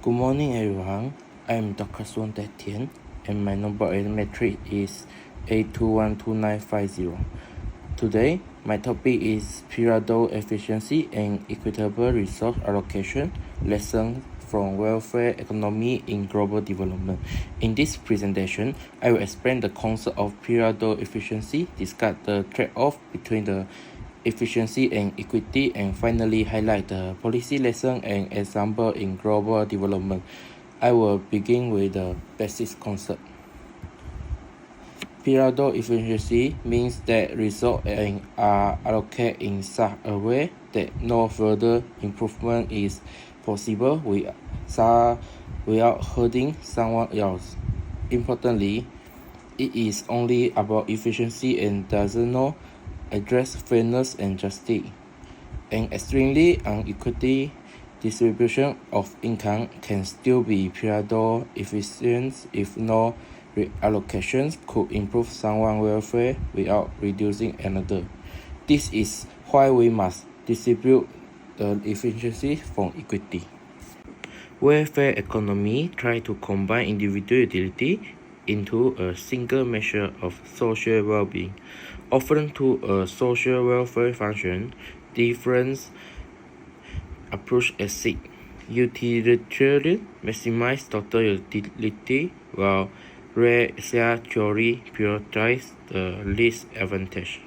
Good morning, everyone. I'm Dr. Tian, and my number in metric is A212950. Today, my topic is period efficiency and equitable resource allocation lessons from welfare economy in global development. In this presentation, I will explain the concept of period efficiency, discuss the trade-off between the efficiency and equity, and finally highlight the policy lesson and example in global development. I will begin with the basic concept. Period efficiency means that resources are allocated in such a way that no further improvement is possible without hurting someone else. Importantly, it is only about efficiency and does not address fairness and justice. An extremely unequal distribution of income can still be period efficient if no reallocations could improve someone's welfare without reducing another. This is why we must distribute the efficiency from equity. Welfare economy try to combine individual utility into a single measure of social well-being. Often to a social welfare function, different approach exist. Utilitarian maximize total utility, while racial theory prioritize the least advantage.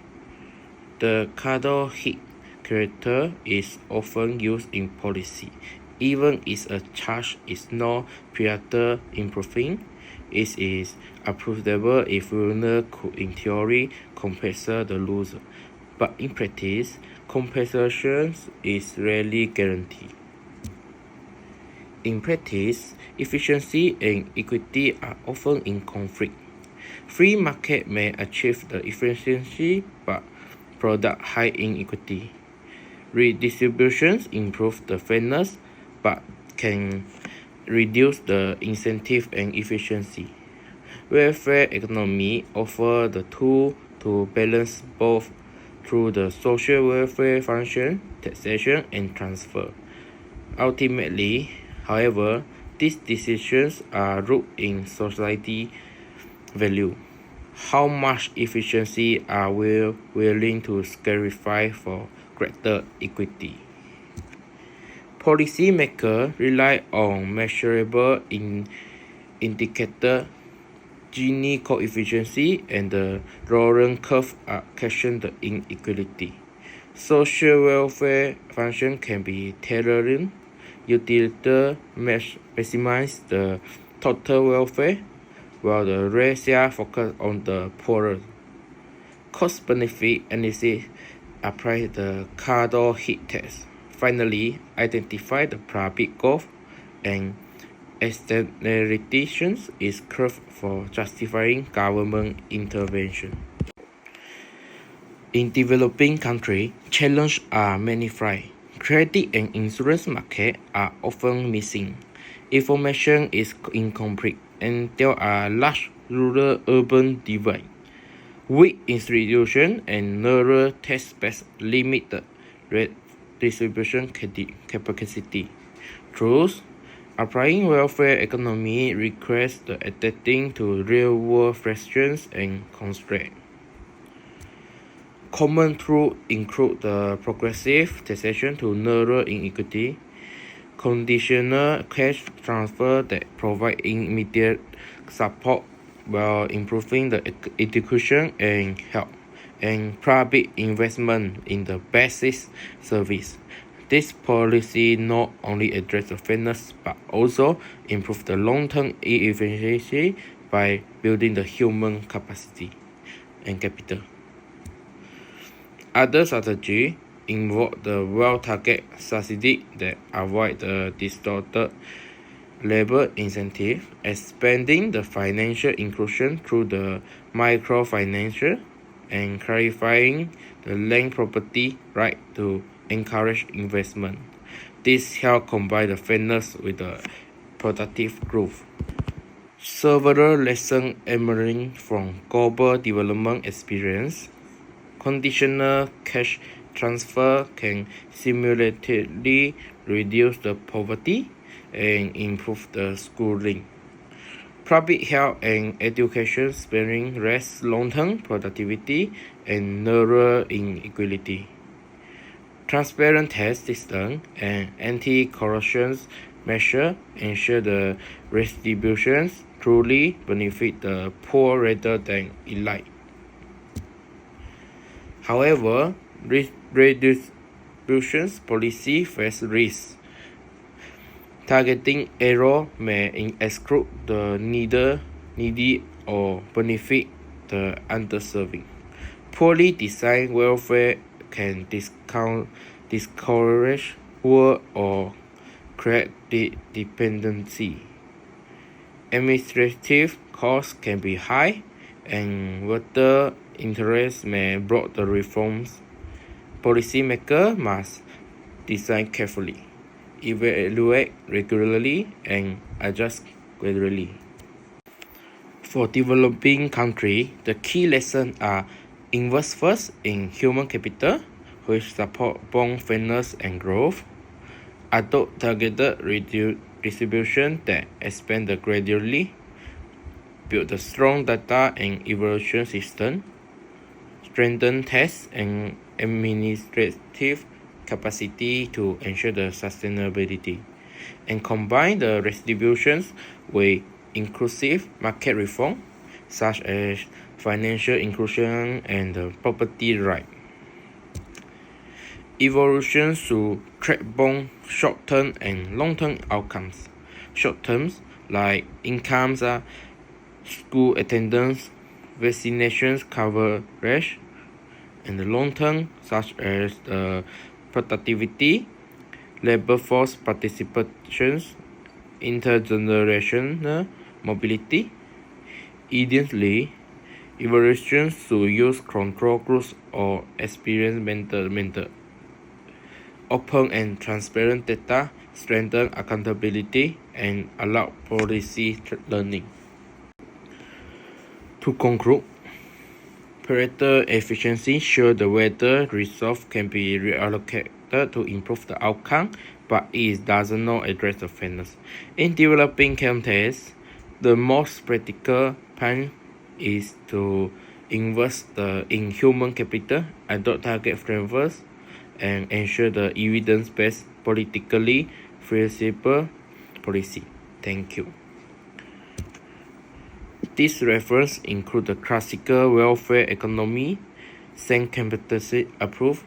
The cuddle hit character is often used in policy. Even if a charge is not period improving, it is approvable if winner could in theory compensate the loser, but in practice, compensation is rarely guaranteed. In practice, efficiency and equity are often in conflict. Free market may achieve the efficiency but product high inequity. Redistributions improve the fairness but can reduce the incentive and efficiency. Welfare economy offers the tool to balance both through the social welfare function, taxation, and transfer. Ultimately, however, these decisions are rooted in society value. How much efficiency are we willing to sacrifice for greater equity? Policymakers rely on measurable indicator, Gini coefficient, and the Laurent curve caption the inequality. Social welfare function can be tailored. Utility maximize the total welfare, while the ratio focus on the poorer. Cost-benefit analysis apply the cuddle hit test. Finally, identify the public goal and externalizations is curve for justifying government intervention. In developing countries, challenges are manifold. Credit and insurance markets are often missing. Information is incomplete, and there are large rural-urban divides. Weak institutions and narrow tax base limit redistribution capacity. Thus, applying welfare economy requires the adapting to real-world frictions and constraints. Common tools include the progressive taxation to narrow inequity, conditional cash transfer that provide immediate support while improving the education and health, and public investment in the basic service. This policy not only address the fairness but also improve the long-term efficiency by building the human capacity and capital. Other strategies involve the well-targeted subsidy that avoid the distorted labor incentive, expanding the financial inclusion through the microfinance, and clarifying the land property right to encourage investment. This helps combine the fairness with the productive growth. Several lessons emerging from global development experience. Conditional cash transfer can simultaneously reduce the poverty, and improve the schooling. Public health and education sparing raise long-term productivity and narrow inequality. Transparent test system and anti-corruption measures ensure the redistributions truly benefit the poor rather than elite. However, redistribution policy face risks. Targeting error may exclude the needy or benefit the underserving. Poorly designed welfare can discourage work or create dependency. Administrative costs can be high, and voter interest may block the reforms. Policymakers must design carefully, evaluate regularly, and adjust gradually. For developing countries, the key lessons are invest first in human capital, which support both fairness and growth. Adopt targeted redistribution that expand gradually. Build a strong data and evaluation system. Strengthen test and administrative capacity to ensure the sustainability. And combine the redistributions with inclusive market reform, such as financial inclusion and the property right. Evolution should track both short-term and long-term outcomes. Short-terms like incomes, school attendance, vaccinations coverage, and the long-term such as the productivity, labor force participation, intergenerational mobility. Ideally, evaluation should use control groups or experimental method. Open and transparent data strengthen accountability and allow policy learning. To conclude, Pareto efficiency shows the whether resource can be reallocated to improve the outcome, but it does not address the fairness. In developing countries, the most practical plan is to invest in human capital, adopt target frameworks, and ensure the evidence-based, politically feasible policy. Thank you. These references include the classical welfare economy, Saint competency approved,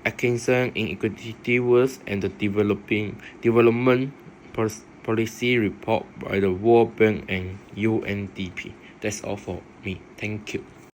Atkinson inequality works, and the development policy report by the World Bank and UNDP. That's all for me. Thank you.